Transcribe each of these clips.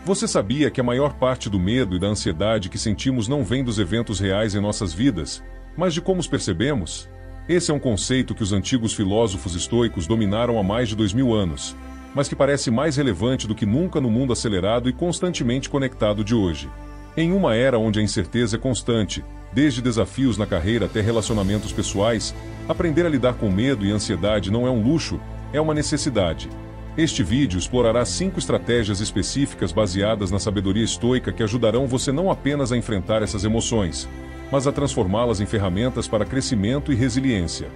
Você sabia que a maior parte do medo e da ansiedade que sentimos não vem dos eventos reais em nossas vidas, mas de como os percebemos? Esse é um conceito que os antigos filósofos estoicos dominaram há mais de 2000 anos, mas que parece mais relevante do que nunca no mundo acelerado e constantemente conectado de hoje. Em uma era onde a incerteza é constante, desde desafios na carreira até relacionamentos pessoais, aprender a lidar com medo e ansiedade não é um luxo, é uma necessidade. Este vídeo explorará 5 estratégias específicas baseadas na sabedoria estoica que ajudarão você não apenas a enfrentar essas emoções, mas a transformá-las em ferramentas para crescimento e resiliência.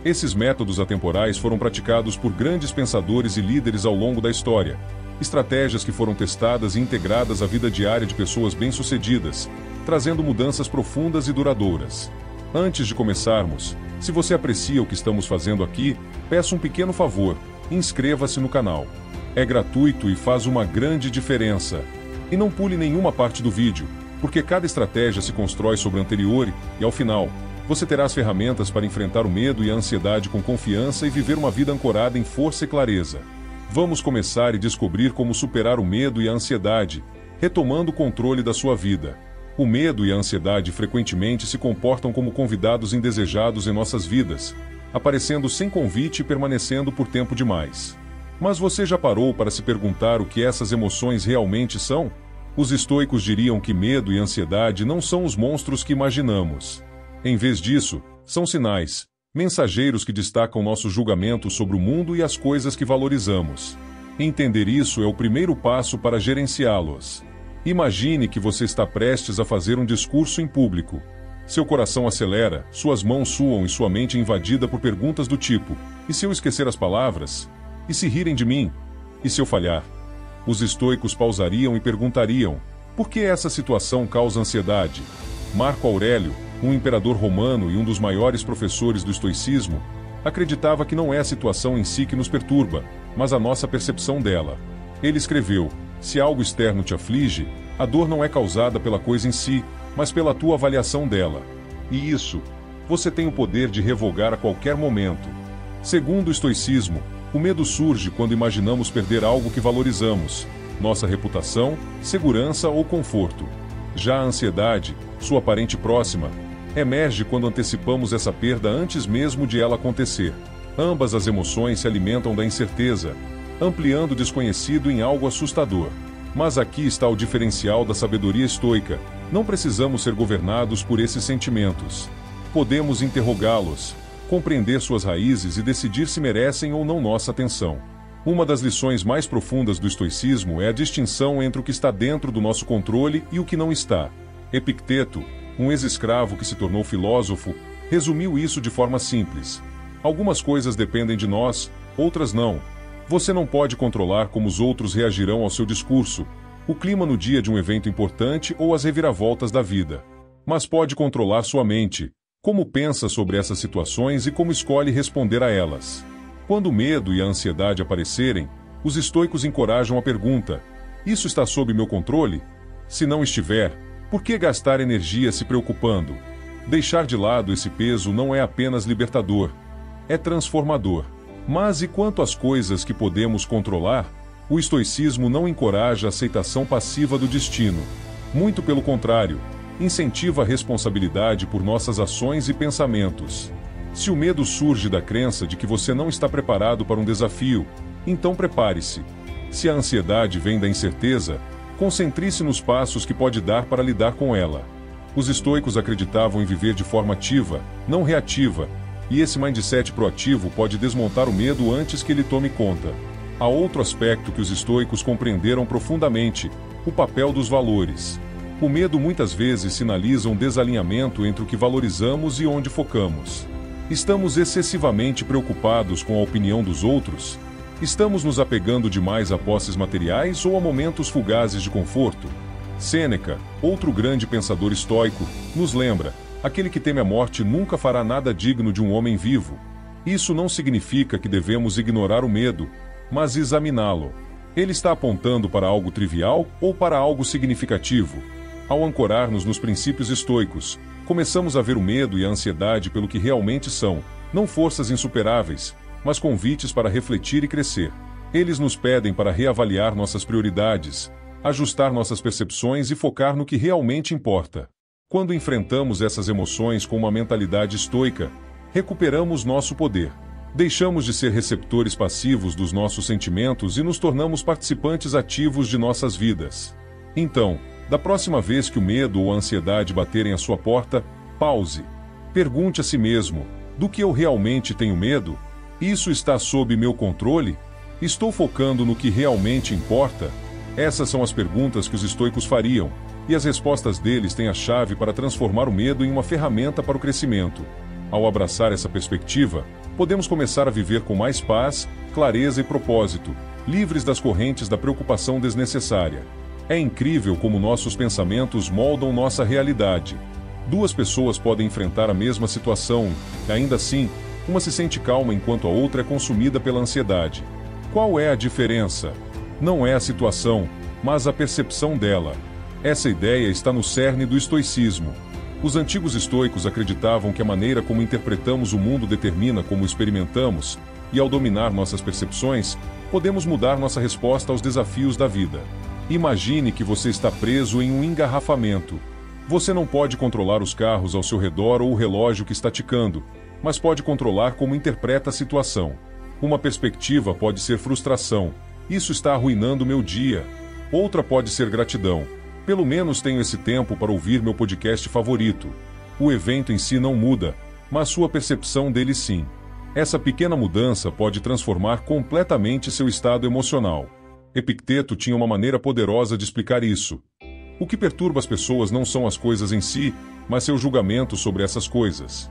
Esses métodos atemporais foram praticados por grandes pensadores e líderes ao longo da história, estratégias que foram testadas e integradas à vida diária de pessoas bem-sucedidas, trazendo mudanças profundas e duradouras. Antes de começarmos, se você aprecia o que estamos fazendo aqui, peço um pequeno favor: inscreva-se no canal. É gratuito e faz uma grande diferença. E não pule nenhuma parte do vídeo, porque cada estratégia se constrói sobre a anterior e, ao final, você terá as ferramentas para enfrentar o medo e a ansiedade com confiança e viver uma vida ancorada em força e clareza. Vamos começar e descobrir como superar o medo e a ansiedade, retomando o controle da sua vida. O medo e a ansiedade frequentemente se comportam como convidados indesejados em nossas vidas, aparecendo sem convite e permanecendo por tempo demais. Mas você já parou para se perguntar o que essas emoções realmente são? Os estoicos diriam que medo e ansiedade não são os monstros que imaginamos. Em vez disso, são sinais, mensageiros que destacam nosso julgamento sobre o mundo e as coisas que valorizamos. Entender isso é o primeiro passo para gerenciá-los. Imagine que você está prestes a fazer um discurso em público. Seu coração acelera, suas mãos suam e sua mente é invadida por perguntas do tipo: e se eu esquecer as palavras? E se rirem de mim? E se eu falhar? Os estoicos pausariam e perguntariam: por que essa situação causa ansiedade? Marco Aurélio, um imperador romano e um dos maiores professores do estoicismo, acreditava que não é a situação em si que nos perturba, mas a nossa percepção dela. Ele escreveu: se algo externo te aflige, a dor não é causada pela coisa em si, mas pela tua avaliação dela. E isso, você tem o poder de revogar a qualquer momento. Segundo o estoicismo, o medo surge quando imaginamos perder algo que valorizamos, nossa reputação, segurança ou conforto. Já a ansiedade, sua parente próxima, emerge quando antecipamos essa perda antes mesmo de ela acontecer. Ambas as emoções se alimentam da incerteza, ampliando o desconhecido em algo assustador. Mas aqui está o diferencial da sabedoria estoica: não precisamos ser governados por esses sentimentos. Podemos interrogá-los, compreender suas raízes e decidir se merecem ou não nossa atenção. Uma das lições mais profundas do estoicismo é a distinção entre o que está dentro do nosso controle e o que não está. Epicteto, um ex-escravo que se tornou filósofo, resumiu isso de forma simples: algumas coisas dependem de nós, outras não. Você não pode controlar como os outros reagirão ao seu discurso, o clima no dia de um evento importante ou as reviravoltas da vida. Mas pode controlar sua mente, como pensa sobre essas situações e como escolhe responder a elas. Quando o medo e a ansiedade aparecerem, os estoicos encorajam a pergunta: isso está sob meu controle? Se não estiver, por que gastar energia se preocupando? Deixar de lado esse peso não é apenas libertador, é transformador. Mas e quanto às coisas que podemos controlar? O estoicismo não encoraja a aceitação passiva do destino. Muito pelo contrário, incentiva a responsabilidade por nossas ações e pensamentos. Se o medo surge da crença de que você não está preparado para um desafio, então prepare-se. Se a ansiedade vem da incerteza, concentre-se nos passos que pode dar para lidar com ela. Os estoicos acreditavam em viver de forma ativa, não reativa, e esse mindset proativo pode desmontar o medo antes que ele tome conta. Há outro aspecto que os estoicos compreenderam profundamente: o papel dos valores. O medo muitas vezes sinaliza um desalinhamento entre o que valorizamos e onde focamos. Estamos excessivamente preocupados com a opinião dos outros? Estamos nos apegando demais a posses materiais ou a momentos fugazes de conforto? Sêneca, outro grande pensador estoico, nos lembra: aquele que teme a morte nunca fará nada digno de um homem vivo. Isso não significa que devemos ignorar o medo, mas examiná-lo. Ele está apontando para algo trivial ou para algo significativo? Ao ancorar-nos nos princípios estoicos, começamos a ver o medo e a ansiedade pelo que realmente são, não forças insuperáveis, mas convites para refletir e crescer. Eles nos pedem para reavaliar nossas prioridades, ajustar nossas percepções e focar no que realmente importa. Quando enfrentamos essas emoções com uma mentalidade estoica, recuperamos nosso poder. Deixamos de ser receptores passivos dos nossos sentimentos e nos tornamos participantes ativos de nossas vidas. Então, da próxima vez que o medo ou a ansiedade baterem à sua porta, pause. Pergunte a si mesmo: do que eu realmente tenho medo? Isso está sob meu controle? Estou focando no que realmente importa? Essas são as perguntas que os estoicos fariam, e as respostas deles têm a chave para transformar o medo em uma ferramenta para o crescimento. Ao abraçar essa perspectiva, podemos começar a viver com mais paz, clareza e propósito, livres das correntes da preocupação desnecessária. É incrível como nossos pensamentos moldam nossa realidade. Duas pessoas podem enfrentar a mesma situação e, ainda assim, uma se sente calma enquanto a outra é consumida pela ansiedade. Qual é a diferença? Não é a situação, mas a percepção dela. Essa ideia está no cerne do estoicismo. Os antigos estoicos acreditavam que a maneira como interpretamos o mundo determina como o experimentamos, e ao dominar nossas percepções, podemos mudar nossa resposta aos desafios da vida. Imagine que você está preso em um engarrafamento. Você não pode controlar os carros ao seu redor ou o relógio que está ticando, mas pode controlar como interpreta a situação. Uma perspectiva pode ser frustração. Isso está arruinando meu dia. Outra pode ser gratidão. Pelo menos tenho esse tempo para ouvir meu podcast favorito. O evento em si não muda, mas sua percepção dele sim. Essa pequena mudança pode transformar completamente seu estado emocional. Epicteto tinha uma maneira poderosa de explicar isso. O que perturba as pessoas não são as coisas em si, mas seu julgamento sobre essas coisas.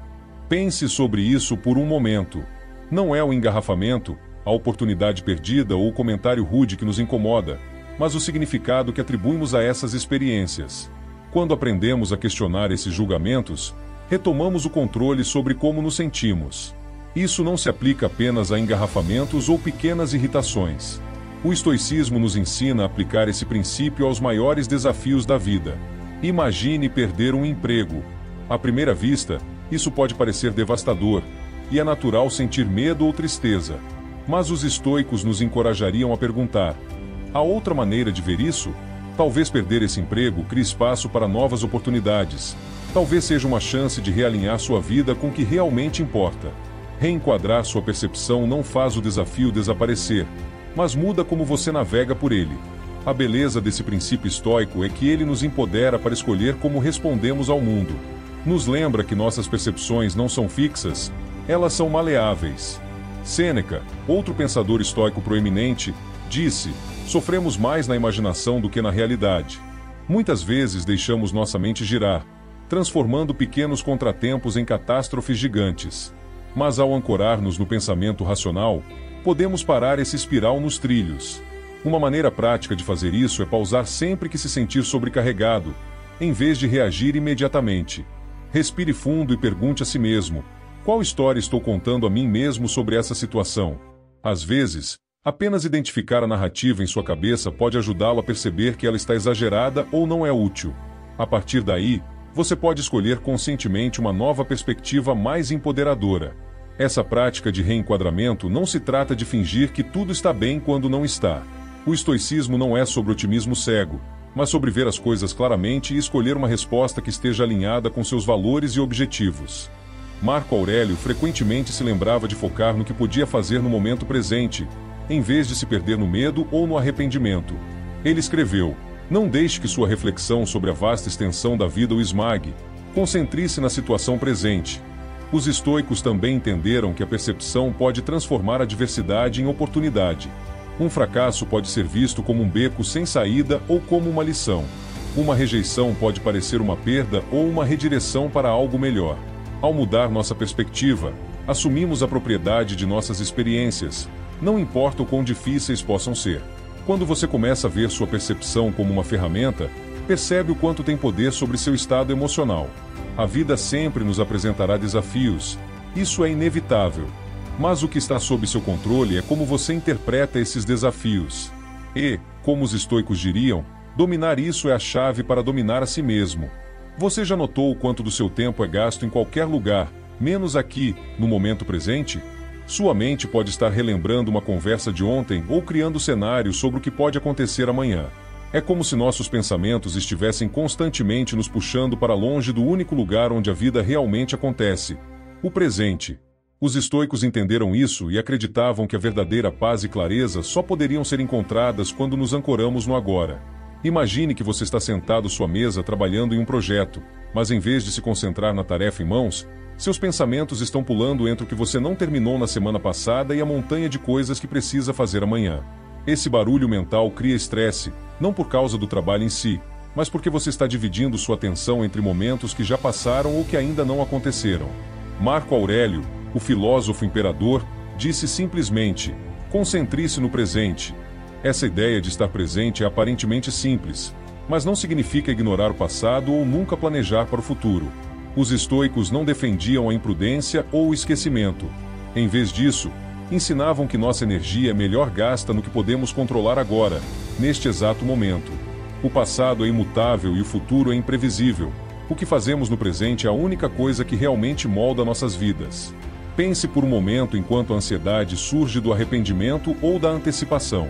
Pense sobre isso por um momento. Não é o engarrafamento, a oportunidade perdida ou o comentário rude que nos incomoda, mas o significado que atribuímos a essas experiências. Quando aprendemos a questionar esses julgamentos, retomamos o controle sobre como nos sentimos. Isso não se aplica apenas a engarrafamentos ou pequenas irritações. O estoicismo nos ensina a aplicar esse princípio aos maiores desafios da vida. Imagine perder um emprego. À primeira vista, isso pode parecer devastador, e é natural sentir medo ou tristeza. Mas os estoicos nos encorajariam a perguntar: há outra maneira de ver isso? Talvez perder esse emprego crie espaço para novas oportunidades. Talvez seja uma chance de realinhar sua vida com o que realmente importa. Reenquadrar sua percepção não faz o desafio desaparecer, mas muda como você navega por ele. A beleza desse princípio estoico é que ele nos empodera para escolher como respondemos ao mundo. Nos lembra que nossas percepções não são fixas, elas são maleáveis. Sêneca, outro pensador estoico proeminente, disse: sofremos mais na imaginação do que na realidade. Muitas vezes deixamos nossa mente girar, transformando pequenos contratempos em catástrofes gigantes. Mas ao ancorar-nos no pensamento racional, podemos parar esse espiral nos trilhos. Uma maneira prática de fazer isso é pausar sempre que se sentir sobrecarregado, em vez de reagir imediatamente. Respire fundo e pergunte a si mesmo: qual história estou contando a mim mesmo sobre essa situação? Às vezes, apenas identificar a narrativa em sua cabeça pode ajudá-lo a perceber que ela está exagerada ou não é útil. A partir daí, você pode escolher conscientemente uma nova perspectiva mais empoderadora. Essa prática de reenquadramento não se trata de fingir que tudo está bem quando não está. O estoicismo não é sobre otimismo cego, mas sobre ver as coisas claramente e escolher uma resposta que esteja alinhada com seus valores e objetivos. Marco Aurélio frequentemente se lembrava de focar no que podia fazer no momento presente, em vez de se perder no medo ou no arrependimento. Ele escreveu: não deixe que sua reflexão sobre a vasta extensão da vida o esmague. Concentre-se na situação presente. Os estoicos também entenderam que a percepção pode transformar a adversidade em oportunidade. Um fracasso pode ser visto como um beco sem saída ou como uma lição. Uma rejeição pode parecer uma perda ou uma redireção para algo melhor. Ao mudar nossa perspectiva, assumimos a propriedade de nossas experiências, não importa o quão difíceis possam ser. Quando você começa a ver sua percepção como uma ferramenta, percebe o quanto tem poder sobre seu estado emocional. A vida sempre nos apresentará desafios, isso é inevitável. Mas o que está sob seu controle é como você interpreta esses desafios. E, como os estoicos diriam, dominar isso é a chave para dominar a si mesmo. Você já notou o quanto do seu tempo é gasto em qualquer lugar, menos aqui, no momento presente? Sua mente pode estar relembrando uma conversa de ontem ou criando cenários sobre o que pode acontecer amanhã. É como se nossos pensamentos estivessem constantemente nos puxando para longe do único lugar onde a vida realmente acontece, o presente. Os estoicos entenderam isso e acreditavam que a verdadeira paz e clareza só poderiam ser encontradas quando nos ancoramos no agora. Imagine que você está sentado à sua mesa trabalhando em um projeto, mas em vez de se concentrar na tarefa em mãos, seus pensamentos estão pulando entre o que você não terminou na semana passada e a montanha de coisas que precisa fazer amanhã. Esse barulho mental cria estresse, não por causa do trabalho em si, mas porque você está dividindo sua atenção entre momentos que já passaram ou que ainda não aconteceram. Marco Aurélio, o filósofo imperador, disse simplesmente: concentre-se no presente. Essa ideia de estar presente é aparentemente simples, mas não significa ignorar o passado ou nunca planejar para o futuro. Os estoicos não defendiam a imprudência ou o esquecimento. Em vez disso, ensinavam que nossa energia é melhor gasta no que podemos controlar agora, neste exato momento. O passado é imutável e o futuro é imprevisível. O que fazemos no presente é a única coisa que realmente molda nossas vidas. Pense por um momento enquanto a ansiedade surge do arrependimento ou da antecipação.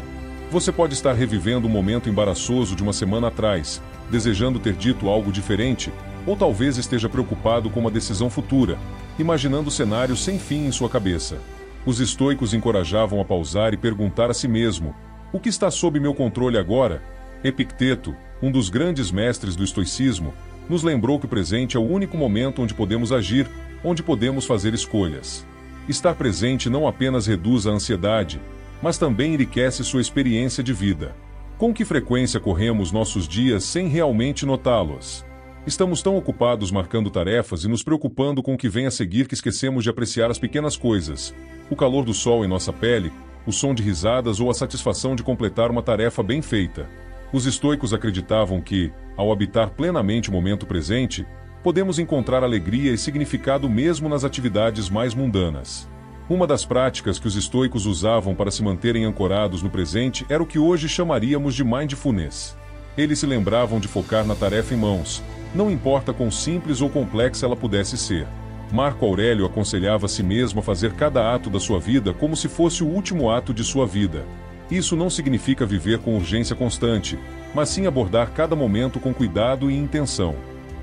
Você pode estar revivendo um momento embaraçoso de uma semana atrás, desejando ter dito algo diferente, ou talvez esteja preocupado com uma decisão futura, imaginando cenários sem fim em sua cabeça. Os estoicos encorajavam a pausar e perguntar a si mesmo: o que está sob meu controle agora? Epicteto, um dos grandes mestres do estoicismo, nos lembrou que o presente é o único momento onde podemos agir, onde podemos fazer escolhas. Estar presente não apenas reduz a ansiedade, mas também enriquece sua experiência de vida. Com que frequência corremos nossos dias sem realmente notá-los? Estamos tão ocupados marcando tarefas e nos preocupando com o que vem a seguir que esquecemos de apreciar as pequenas coisas: o calor do sol em nossa pele, o som de risadas ou a satisfação de completar uma tarefa bem feita. Os estoicos acreditavam que, ao habitar plenamente o momento presente, podemos encontrar alegria e significado mesmo nas atividades mais mundanas. Uma das práticas que os estoicos usavam para se manterem ancorados no presente era o que hoje chamaríamos de mindfulness. Eles se lembravam de focar na tarefa em mãos, não importa quão simples ou complexa ela pudesse ser. Marco Aurélio aconselhava a si mesmo a fazer cada ato da sua vida como se fosse o último ato de sua vida. Isso não significa viver com urgência constante, mas sim abordar cada momento com cuidado e intenção.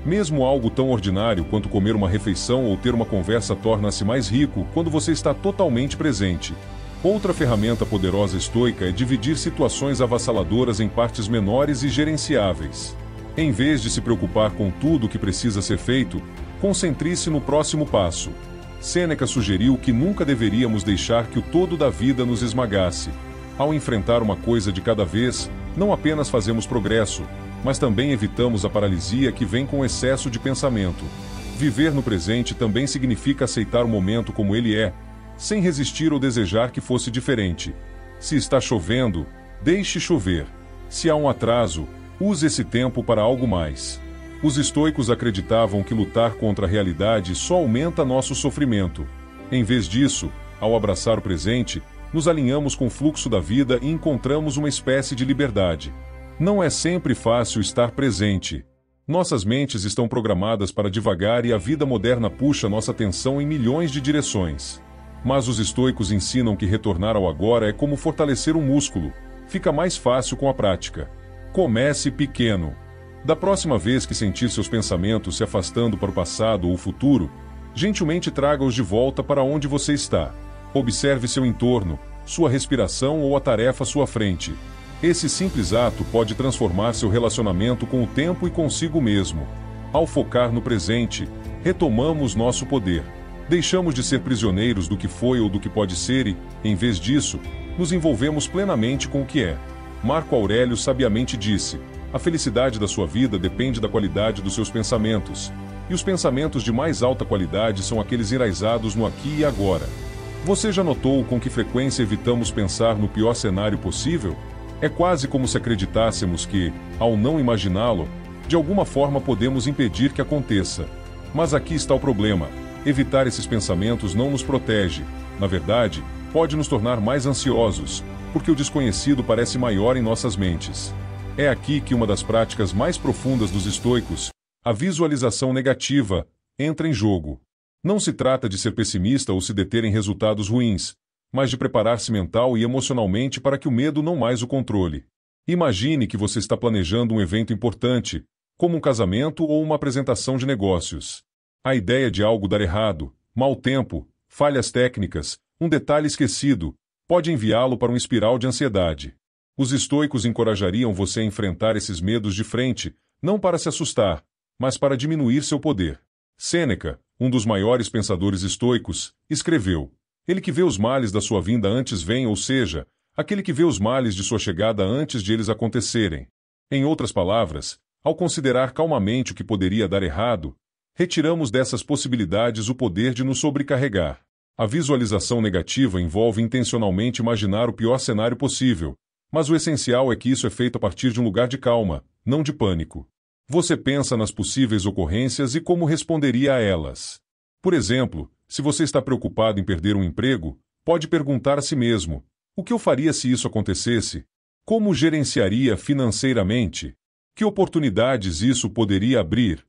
Mesmo algo tão ordinário quanto comer uma refeição ou ter uma conversa torna-se mais rico quando você está totalmente presente. Outra ferramenta poderosa estoica é dividir situações avassaladoras em partes menores e gerenciáveis. Em vez de se preocupar com tudo o que precisa ser feito, concentre-se no próximo passo. Sêneca sugeriu que nunca deveríamos deixar que o todo da vida nos esmagasse. Ao enfrentar uma coisa de cada vez, não apenas fazemos progresso, mas também evitamos a paralisia que vem com o excesso de pensamento. Viver no presente também significa aceitar o momento como ele é, sem resistir ou desejar que fosse diferente. Se está chovendo, deixe chover. Se há um atraso, use esse tempo para algo mais. Os estoicos acreditavam que lutar contra a realidade só aumenta nosso sofrimento. Em vez disso, ao abraçar o presente, nos alinhamos com o fluxo da vida e encontramos uma espécie de liberdade. Não é sempre fácil estar presente. Nossas mentes estão programadas para divagar e a vida moderna puxa nossa atenção em milhões de direções. Mas os estoicos ensinam que retornar ao agora é como fortalecer um músculo. Fica mais fácil com a prática. Comece pequeno. Da próxima vez que sentir seus pensamentos se afastando para o passado ou o futuro, gentilmente traga-os de volta para onde você está. Observe seu entorno, sua respiração ou a tarefa à sua frente. Esse simples ato pode transformar seu relacionamento com o tempo e consigo mesmo. Ao focar no presente, retomamos nosso poder. Deixamos de ser prisioneiros do que foi ou do que pode ser e, em vez disso, nos envolvemos plenamente com o que é. Marco Aurélio sabiamente disse: a felicidade da sua vida depende da qualidade dos seus pensamentos, e os pensamentos de mais alta qualidade são aqueles enraizados no aqui e agora. Você já notou com que frequência evitamos pensar no pior cenário possível? É quase como se acreditássemos que, ao não imaginá-lo, de alguma forma podemos impedir que aconteça. Mas aqui está o problema: evitar esses pensamentos não nos protege. Na verdade, pode nos tornar mais ansiosos, porque o desconhecido parece maior em nossas mentes. É aqui que uma das práticas mais profundas dos estoicos, a visualização negativa, entra em jogo. Não se trata de ser pessimista ou se deter em resultados ruins, mas de preparar-se mental e emocionalmente para que o medo não mais o controle. Imagine que você está planejando um evento importante, como um casamento ou uma apresentação de negócios. A ideia de algo dar errado, mau tempo, falhas técnicas, um detalhe esquecido, pode enviá-lo para um espiral de ansiedade. Os estoicos encorajariam você a enfrentar esses medos de frente, não para se assustar, mas para diminuir seu poder. Sêneca, um dos maiores pensadores estoicos, escreveu: ele que vê os males da sua vinda antes vem, ou seja, aquele que vê os males de sua chegada antes de eles acontecerem. Em outras palavras, ao considerar calmamente o que poderia dar errado, retiramos dessas possibilidades o poder de nos sobrecarregar. A visualização negativa envolve intencionalmente imaginar o pior cenário possível, mas o essencial é que isso é feito a partir de um lugar de calma, não de pânico. Você pensa nas possíveis ocorrências e como responderia a elas. Por exemplo, se você está preocupado em perder um emprego, pode perguntar a si mesmo: o que eu faria se isso acontecesse? Como gerenciaria financeiramente? Que oportunidades isso poderia abrir?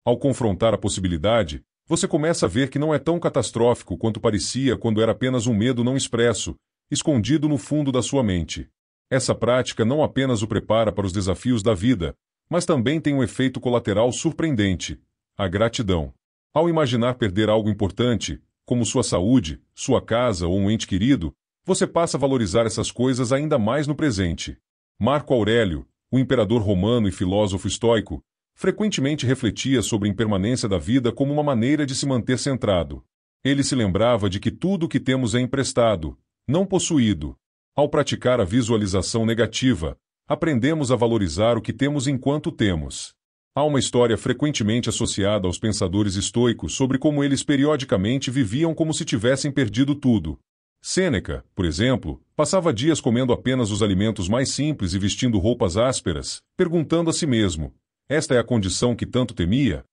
Ao confrontar a possibilidade, você começa a ver que não é tão catastrófico quanto parecia quando era apenas um medo não expresso, escondido no fundo da sua mente. Essa prática não apenas o prepara para os desafios da vida, mas também tem um efeito colateral surpreendente: a gratidão. Ao imaginar perder algo importante, como sua saúde, sua casa ou um ente querido, você passa a valorizar essas coisas ainda mais no presente. Marco Aurélio, o imperador romano e filósofo estoico, frequentemente refletia sobre a impermanência da vida como uma maneira de se manter centrado. Ele se lembrava de que tudo o que temos é emprestado, não possuído. Ao praticar a visualização negativa, aprendemos a valorizar o que temos enquanto temos. Há uma história frequentemente associada aos pensadores estoicos sobre como eles periodicamente viviam como se tivessem perdido tudo. Sêneca, por exemplo, passava dias comendo apenas os alimentos mais simples e vestindo roupas ásperas, perguntando a si mesmo: esta é a condição que tanto temia?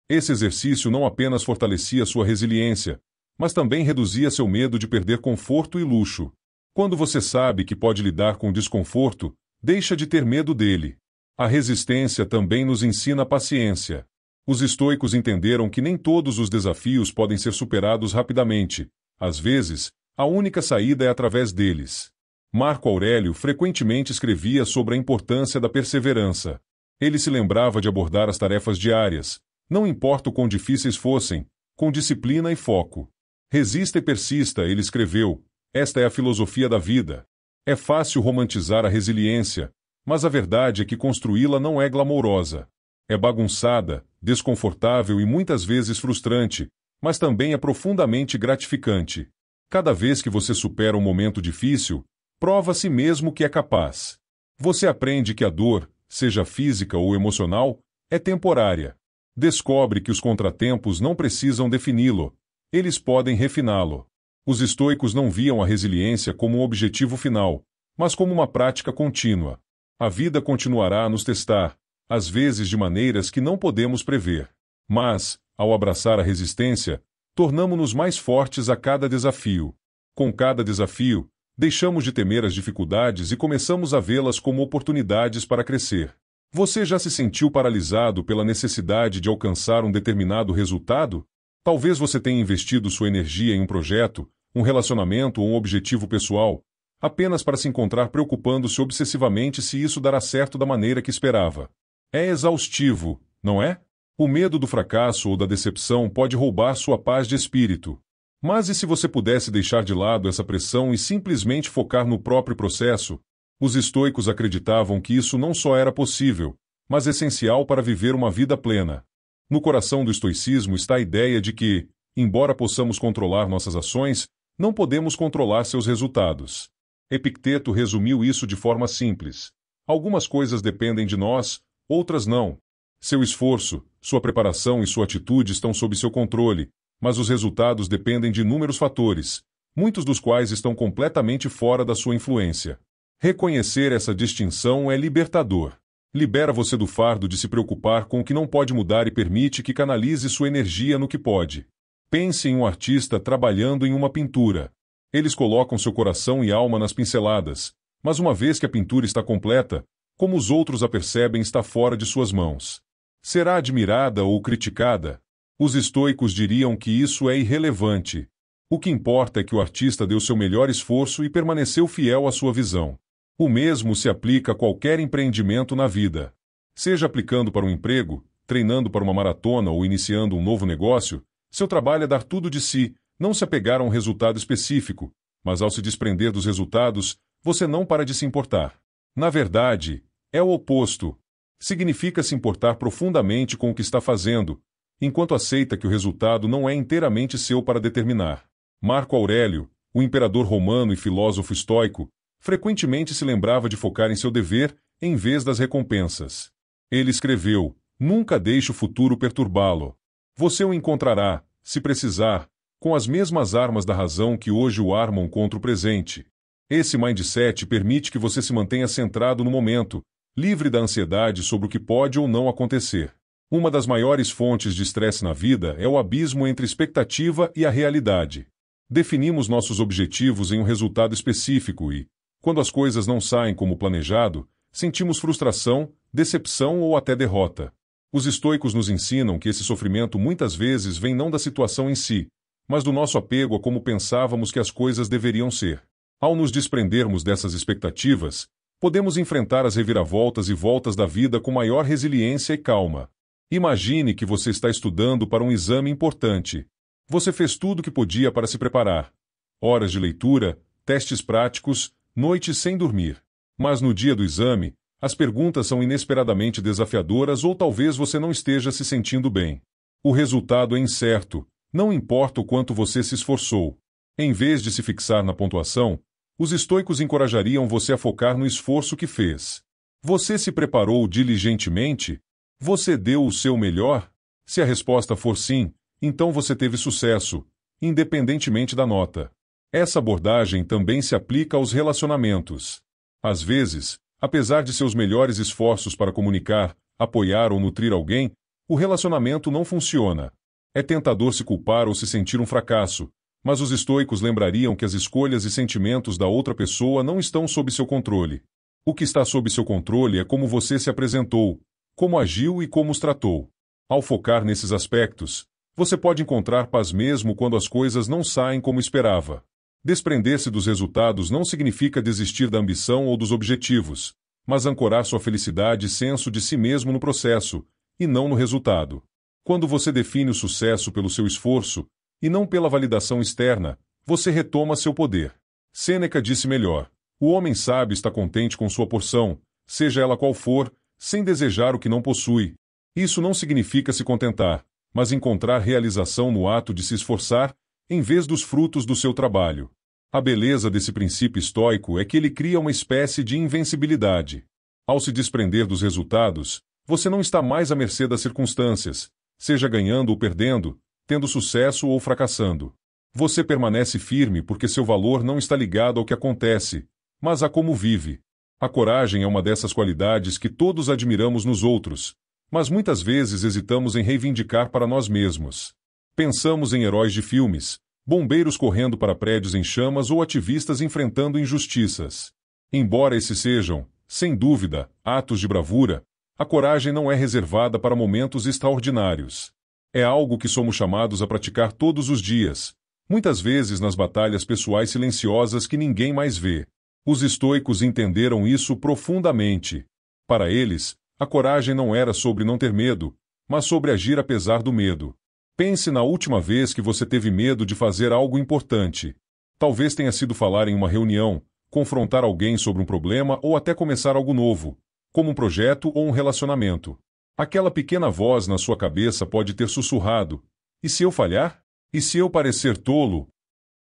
Esse exercício não apenas fortalecia sua resiliência, mas também reduzia seu medo de perder conforto e luxo. Quando você sabe que pode lidar com o desconforto, deixa de ter medo dele. A resistência também nos ensina paciência. Os estoicos entenderam que nem todos os desafios podem ser superados rapidamente. Às vezes, a única saída é através deles. Marco Aurélio frequentemente escrevia sobre a importância da perseverança. Ele se lembrava de abordar as tarefas diárias, não importa o quão difíceis fossem, com disciplina e foco. Resista e persista, ele escreveu. Esta é a filosofia da vida. É fácil romantizar a resiliência, mas a verdade é que construí-la não é glamourosa. É bagunçada, desconfortável e muitas vezes frustrante, mas também é profundamente gratificante. Cada vez que você supera um momento difícil, prova a si mesmo que é capaz. Você aprende que a dor, seja física ou emocional, é temporária. Descobre que os contratempos não precisam defini-lo, eles podem refiná-lo. Os estoicos não viam a resiliência como um objetivo final, mas como uma prática contínua. A vida continuará a nos testar, às vezes de maneiras que não podemos prever. Mas, ao abraçar a resistência, tornamo-nos mais fortes a cada desafio. Com cada desafio, deixamos de temer as dificuldades e começamos a vê-las como oportunidades para crescer. Você já se sentiu paralisado pela necessidade de alcançar um determinado resultado? Talvez você tenha investido sua energia em um projeto, um relacionamento ou um objetivo pessoal, apenas para se encontrar preocupando-se obsessivamente se isso dará certo da maneira que esperava. É exaustivo, não é? O medo do fracasso ou da decepção pode roubar sua paz de espírito. Mas e se você pudesse deixar de lado essa pressão e simplesmente focar no próprio processo? Os estoicos acreditavam que isso não só era possível, mas essencial para viver uma vida plena. No coração do estoicismo está a ideia de que, embora possamos controlar nossas ações, não podemos controlar seus resultados. Epicteto resumiu isso de forma simples. Algumas coisas dependem de nós, outras não. Seu esforço, sua preparação e sua atitude estão sob seu controle, mas os resultados dependem de inúmeros fatores, muitos dos quais estão completamente fora da sua influência. Reconhecer essa distinção é libertador. Libera você do fardo de se preocupar com o que não pode mudar e permite que canalize sua energia no que pode. Pense em um artista trabalhando em uma pintura. Eles colocam seu coração e alma nas pinceladas, mas uma vez que a pintura está completa, como os outros a percebem, está fora de suas mãos. Será admirada ou criticada? Os estoicos diriam que isso é irrelevante. O que importa é que o artista deu seu melhor esforço e permaneceu fiel à sua visão. O mesmo se aplica a qualquer empreendimento na vida. Seja aplicando para um emprego, treinando para uma maratona ou iniciando um novo negócio, seu trabalho é dar tudo de si, não se apegar a um resultado específico, mas ao se desprender dos resultados, você não para de se importar. Na verdade, é o oposto. Significa se importar profundamente com o que está fazendo, enquanto aceita que o resultado não é inteiramente seu para determinar. Marco Aurélio, o imperador romano e filósofo estoico, frequentemente se lembrava de focar em seu dever em vez das recompensas. Ele escreveu: "Nunca deixe o futuro perturbá-lo. Você o encontrará, se precisar, com as mesmas armas da razão que hoje o armam contra o presente." Esse mindset permite que você se mantenha centrado no momento, livre da ansiedade sobre o que pode ou não acontecer. Uma das maiores fontes de estresse na vida é o abismo entre expectativa e a realidade. Definimos nossos objetivos em um resultado específico e, quando as coisas não saem como planejado, sentimos frustração, decepção ou até derrota. Os estoicos nos ensinam que esse sofrimento muitas vezes vem não da situação em si, mas do nosso apego a como pensávamos que as coisas deveriam ser. Ao nos desprendermos dessas expectativas, podemos enfrentar as reviravoltas e voltas da vida com maior resiliência e calma. Imagine que você está estudando para um exame importante. Você fez tudo o que podia para se preparar. Horas de leitura, testes práticos, noites sem dormir. Mas no dia do exame, as perguntas são inesperadamente desafiadoras ou talvez você não esteja se sentindo bem. O resultado é incerto, não importa o quanto você se esforçou. Em vez de se fixar na pontuação, os estoicos encorajariam você a focar no esforço que fez. Você se preparou diligentemente? Você deu o seu melhor? Se a resposta for sim, então você teve sucesso, independentemente da nota. Essa abordagem também se aplica aos relacionamentos. Às vezes, apesar de seus melhores esforços para comunicar, apoiar ou nutrir alguém, o relacionamento não funciona. É tentador se culpar ou se sentir um fracasso, mas os estoicos lembrariam que as escolhas e sentimentos da outra pessoa não estão sob seu controle. O que está sob seu controle é como você se apresentou, como agiu e como os tratou. Ao focar nesses aspectos, você pode encontrar paz mesmo quando as coisas não saem como esperava. Desprender-se dos resultados não significa desistir da ambição ou dos objetivos, mas ancorar sua felicidade e senso de si mesmo no processo, e não no resultado. Quando você define o sucesso pelo seu esforço, e não pela validação externa, você retoma seu poder. Sêneca disse melhor: "O homem sábio está contente com sua porção, seja ela qual for, sem desejar o que não possui." Isso não significa se contentar, mas encontrar realização no ato de se esforçar, em vez dos frutos do seu trabalho. A beleza desse princípio estoico é que ele cria uma espécie de invencibilidade. Ao se desprender dos resultados, você não está mais à mercê das circunstâncias, seja ganhando ou perdendo, tendo sucesso ou fracassando. Você permanece firme porque seu valor não está ligado ao que acontece, mas a como vive. A coragem é uma dessas qualidades que todos admiramos nos outros, mas muitas vezes hesitamos em reivindicar para nós mesmos. Pensamos em heróis de filmes, bombeiros correndo para prédios em chamas ou ativistas enfrentando injustiças. Embora esses sejam, sem dúvida, atos de bravura, a coragem não é reservada para momentos extraordinários. É algo que somos chamados a praticar todos os dias, muitas vezes nas batalhas pessoais silenciosas que ninguém mais vê. Os estoicos entenderam isso profundamente. Para eles, a coragem não era sobre não ter medo, mas sobre agir apesar do medo. Pense na última vez que você teve medo de fazer algo importante. Talvez tenha sido falar em uma reunião, confrontar alguém sobre um problema ou até começar algo novo, como um projeto ou um relacionamento. Aquela pequena voz na sua cabeça pode ter sussurrado: "E se eu falhar? E se eu parecer tolo?"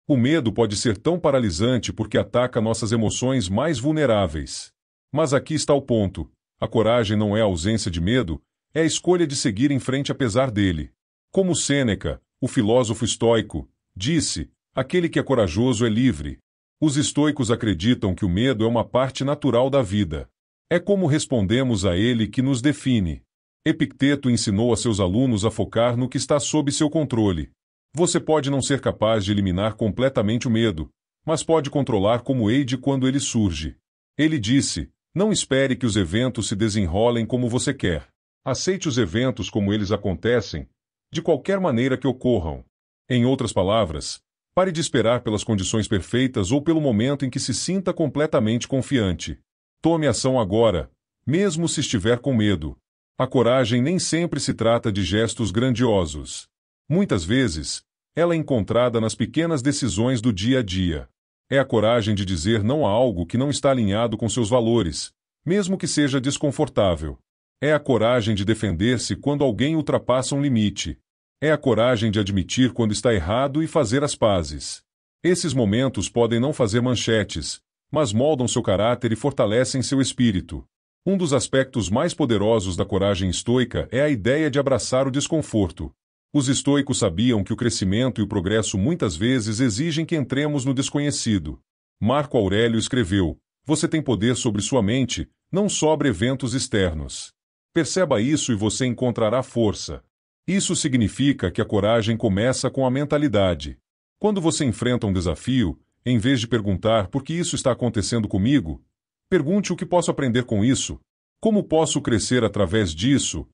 O medo pode ser tão paralisante porque ataca nossas emoções mais vulneráveis. Mas aqui está o ponto: a coragem não é a ausência de medo, é a escolha de seguir em frente apesar dele. Como Sêneca, o filósofo estoico, disse: "Aquele que é corajoso é livre." Os estoicos acreditam que o medo é uma parte natural da vida. É como respondemos a ele que nos define. Epicteto ensinou a seus alunos a focar no que está sob seu controle. Você pode não ser capaz de eliminar completamente o medo, mas pode controlar como age quando ele surge. Ele disse: "Não espere que os eventos se desenrolem como você quer. Aceite os eventos como eles acontecem, de qualquer maneira que ocorram." Em outras palavras, Pare de esperar pelas condições perfeitas ou pelo momento em que se sinta completamente confiante. Tome ação agora, mesmo se estiver com medo. A coragem nem sempre se trata de gestos grandiosos. Muitas vezes, ela é encontrada nas pequenas decisões do dia a dia. É a coragem de dizer não a algo que não está alinhado com seus valores, mesmo que seja desconfortável. É a coragem de defender-se quando alguém ultrapassa um limite. É a coragem de admitir quando está errado e fazer as pazes. Esses momentos podem não fazer manchetes, mas moldam seu caráter e fortalecem seu espírito. Um dos aspectos mais poderosos da coragem estoica é a ideia de abraçar o desconforto. Os estoicos sabiam que o crescimento e o progresso muitas vezes exigem que entremos no desconhecido. Marco Aurélio escreveu: "Você tem poder sobre sua mente, não sobre eventos externos. Perceba isso e você encontrará força." Isso significa que a coragem começa com a mentalidade. Quando você enfrenta um desafio, em vez de perguntar por que isso está acontecendo comigo, pergunte o que posso aprender com isso. Como posso crescer através disso?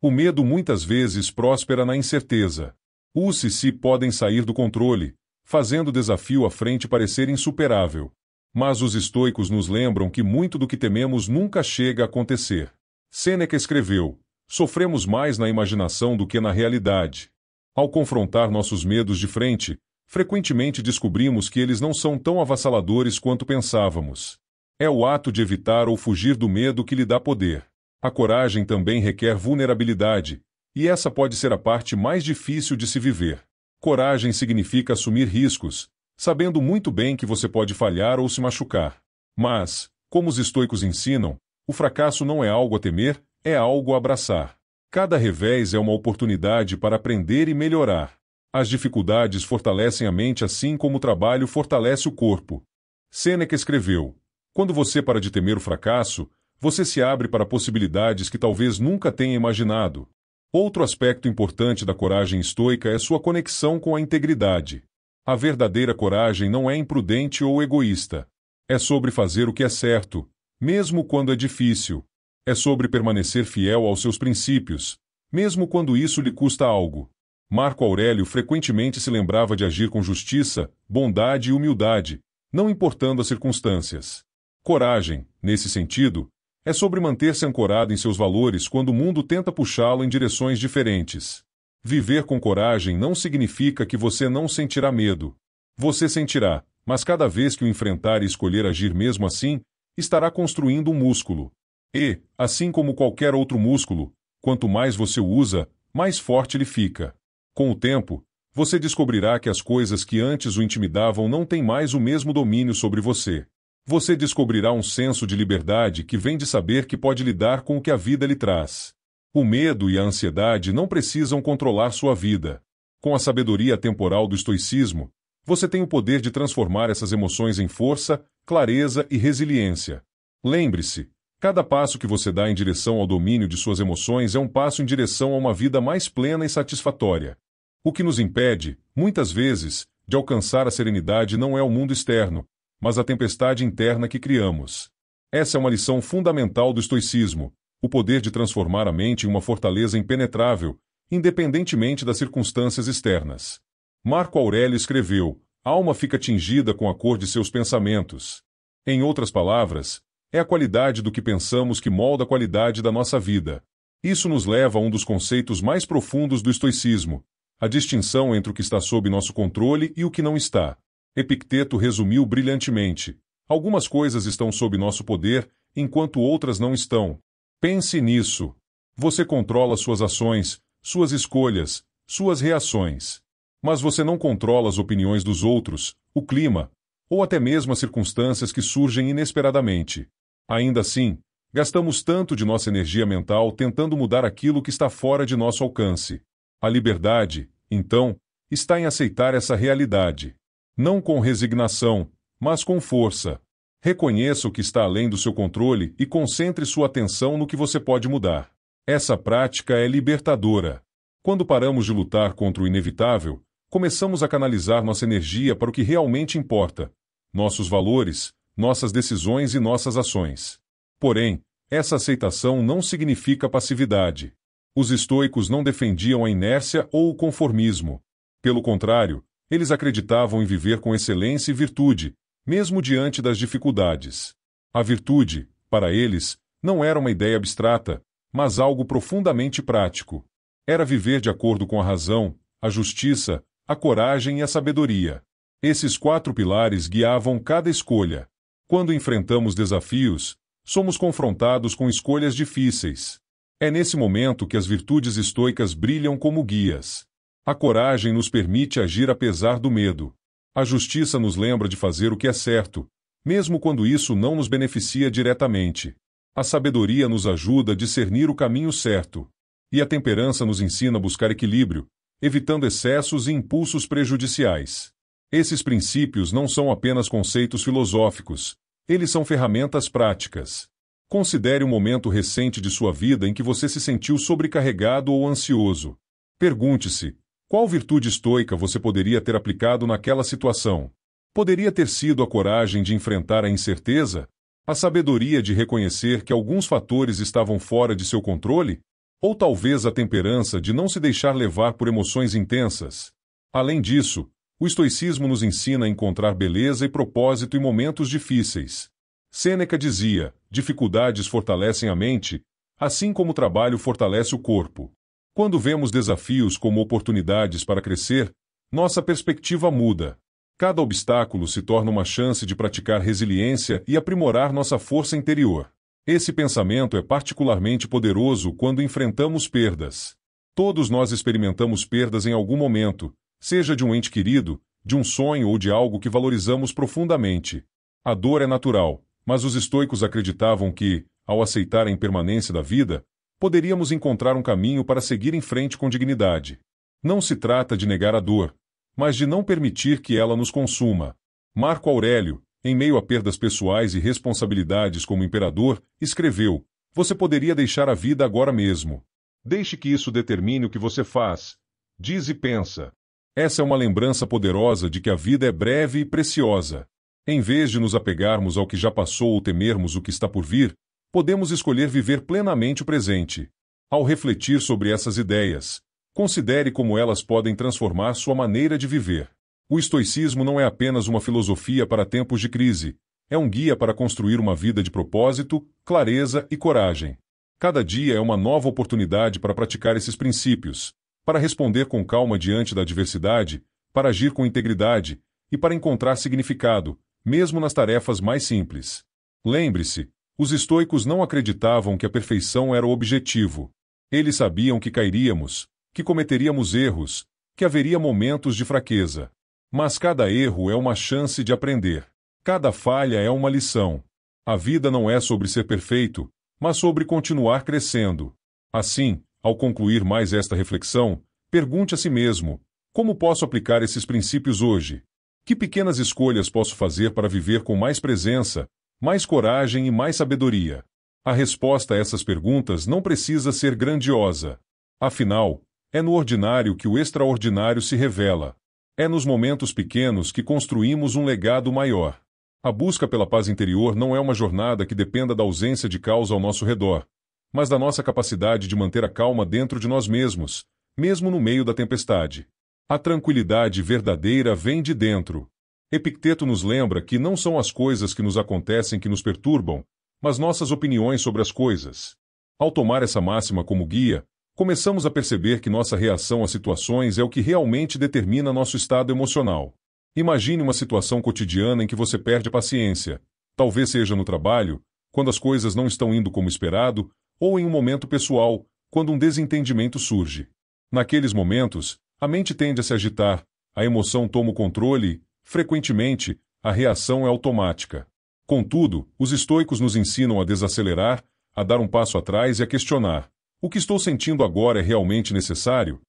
O medo muitas vezes próspera na incerteza. Os se podem sair do controle, fazendo o desafio à frente parecer insuperável. Mas os estoicos nos lembram que muito do que tememos nunca chega a acontecer. Sêneca escreveu: "Sofremos mais na imaginação do que na realidade." Ao confrontar nossos medos de frente, frequentemente descobrimos que eles não são tão avassaladores quanto pensávamos. É o ato de evitar ou fugir do medo que lhe dá poder. A coragem também requer vulnerabilidade, e essa pode ser a parte mais difícil de se viver. Coragem significa assumir riscos, sabendo muito bem que você pode falhar ou se machucar. Mas, como os estoicos ensinam, o fracasso não é algo a temer, é algo a abraçar. Cada revés é uma oportunidade para aprender e melhorar. As dificuldades fortalecem a mente assim como o trabalho fortalece o corpo. Sêneca escreveu: "Quando você para de temer o fracasso, você se abre para possibilidades que talvez nunca tenha imaginado." Outro aspecto importante da coragem estoica é sua conexão com a integridade. A verdadeira coragem não é imprudente ou egoísta. É sobre fazer o que é certo, mesmo quando é difícil. É sobre permanecer fiel aos seus princípios, mesmo quando isso lhe custa algo. Marco Aurélio frequentemente se lembrava de agir com justiça, bondade e humildade, não importando as circunstâncias. Coragem, nesse sentido, é sobre manter-se ancorado em seus valores quando o mundo tenta puxá-lo em direções diferentes. Viver com coragem não significa que você não sentirá medo. Você sentirá, mas cada vez que o enfrentar e escolher agir mesmo assim, estará construindo um músculo. E, assim como qualquer outro músculo, quanto mais você o usa, mais forte ele fica. Com o tempo, você descobrirá que as coisas que antes o intimidavam não têm mais o mesmo domínio sobre você. Você descobrirá um senso de liberdade que vem de saber que pode lidar com o que a vida lhe traz. O medo e a ansiedade não precisam controlar sua vida. Com a sabedoria temporal do estoicismo, você tem o poder de transformar essas emoções em força, clareza e resiliência. Lembre-se, cada passo que você dá em direção ao domínio de suas emoções é um passo em direção a uma vida mais plena e satisfatória. O que nos impede, muitas vezes, de alcançar a serenidade não é o mundo externo, mas a tempestade interna que criamos. Essa é uma lição fundamental do estoicismo, o poder de transformar a mente em uma fortaleza impenetrável, independentemente das circunstâncias externas. Marco Aurélio escreveu: "A alma fica tingida com a cor de seus pensamentos." Em outras palavras, é a qualidade do que pensamos que molda a qualidade da nossa vida. Isso nos leva a um dos conceitos mais profundos do estoicismo, a distinção entre o que está sob nosso controle e o que não está. Epicteto resumiu brilhantemente: "Algumas coisas estão sob nosso poder, enquanto outras não estão." Pense nisso. Você controla suas ações, suas escolhas, suas reações. Mas você não controla as opiniões dos outros, o clima, ou até mesmo as circunstâncias que surgem inesperadamente. Ainda assim, gastamos tanto de nossa energia mental tentando mudar aquilo que está fora de nosso alcance. A liberdade, então, está em aceitar essa realidade. Não com resignação, mas com força. Reconheça o que está além do seu controle e concentre sua atenção no que você pode mudar. Essa prática é libertadora. Quando paramos de lutar contra o inevitável, começamos a canalizar nossa energia para o que realmente importa: nossos valores, nossas decisões e nossas ações. Porém, essa aceitação não significa passividade. Os estoicos não defendiam a inércia ou o conformismo. Pelo contrário, Eles acreditavam em viver com excelência e virtude, mesmo diante das dificuldades. A virtude, para eles, não era uma ideia abstrata, mas algo profundamente prático. Era viver de acordo com a razão, a justiça, a coragem e a sabedoria. Esses 4 pilares guiavam cada escolha. Quando enfrentamos desafios, somos confrontados com escolhas difíceis. É nesse momento que as virtudes estoicas brilham como guias. A coragem nos permite agir apesar do medo. A justiça nos lembra de fazer o que é certo, mesmo quando isso não nos beneficia diretamente. A sabedoria nos ajuda a discernir o caminho certo. E a temperança nos ensina a buscar equilíbrio, evitando excessos e impulsos prejudiciais. Esses princípios não são apenas conceitos filosóficos, eles são ferramentas práticas. Considere um momento recente de sua vida em que você se sentiu sobrecarregado ou ansioso. Pergunte-se: qual virtude estoica você poderia ter aplicado naquela situação? Poderia ter sido a coragem de enfrentar a incerteza? A sabedoria de reconhecer que alguns fatores estavam fora de seu controle? Ou talvez a temperança de não se deixar levar por emoções intensas? Além disso, o estoicismo nos ensina a encontrar beleza e propósito em momentos difíceis. Sêneca dizia: dificuldades fortalecem a mente, assim como o trabalho fortalece o corpo. Quando vemos desafios como oportunidades para crescer, nossa perspectiva muda. Cada obstáculo se torna uma chance de praticar resiliência e aprimorar nossa força interior. Esse pensamento é particularmente poderoso quando enfrentamos perdas. Todos nós experimentamos perdas em algum momento, seja de um ente querido, de um sonho ou de algo que valorizamos profundamente. A dor é natural, mas os estoicos acreditavam que, ao aceitar a impermanência da vida, poderíamos encontrar um caminho para seguir em frente com dignidade. Não se trata de negar a dor, mas de não permitir que ela nos consuma. Marco Aurélio, em meio a perdas pessoais e responsabilidades como imperador, escreveu: você poderia deixar a vida agora mesmo. Deixe que isso determine o que você faz. Diz e pensa. Essa é uma lembrança poderosa de que a vida é breve e preciosa. Em vez de nos apegarmos ao que já passou ou temermos o que está por vir, podemos escolher viver plenamente o presente. Ao refletir sobre essas ideias, considere como elas podem transformar sua maneira de viver. O estoicismo não é apenas uma filosofia para tempos de crise, é um guia para construir uma vida de propósito, clareza e coragem. Cada dia é uma nova oportunidade para praticar esses princípios, para responder com calma diante da adversidade, para agir com integridade e para encontrar significado, mesmo nas tarefas mais simples. Lembre-se, os estoicos não acreditavam que a perfeição era o objetivo. Eles sabiam que cairíamos, que cometeríamos erros, que haveria momentos de fraqueza. Mas cada erro é uma chance de aprender. Cada falha é uma lição. A vida não é sobre ser perfeito, mas sobre continuar crescendo. Assim, ao concluir mais esta reflexão, pergunte a si mesmo: como posso aplicar esses princípios hoje? Que pequenas escolhas posso fazer para viver com mais presença, mais coragem e mais sabedoria? A resposta a essas perguntas não precisa ser grandiosa. Afinal, é no ordinário que o extraordinário se revela. É nos momentos pequenos que construímos um legado maior. A busca pela paz interior não é uma jornada que dependa da ausência de caos ao nosso redor, mas da nossa capacidade de manter a calma dentro de nós mesmos, mesmo no meio da tempestade. A tranquilidade verdadeira vem de dentro. Epicteto nos lembra que não são as coisas que nos acontecem que nos perturbam, mas nossas opiniões sobre as coisas. Ao tomar essa máxima como guia, começamos a perceber que nossa reação às situações é o que realmente determina nosso estado emocional. Imagine uma situação cotidiana em que você perde a paciência. Talvez seja no trabalho, quando as coisas não estão indo como esperado, ou em um momento pessoal, quando um desentendimento surge. Naqueles momentos, a mente tende a se agitar, a emoção toma o controle e, frequentemente, a reação é automática. Contudo, os estoicos nos ensinam a desacelerar, a dar um passo atrás e a questionar: o que estou sentindo agora é realmente necessário?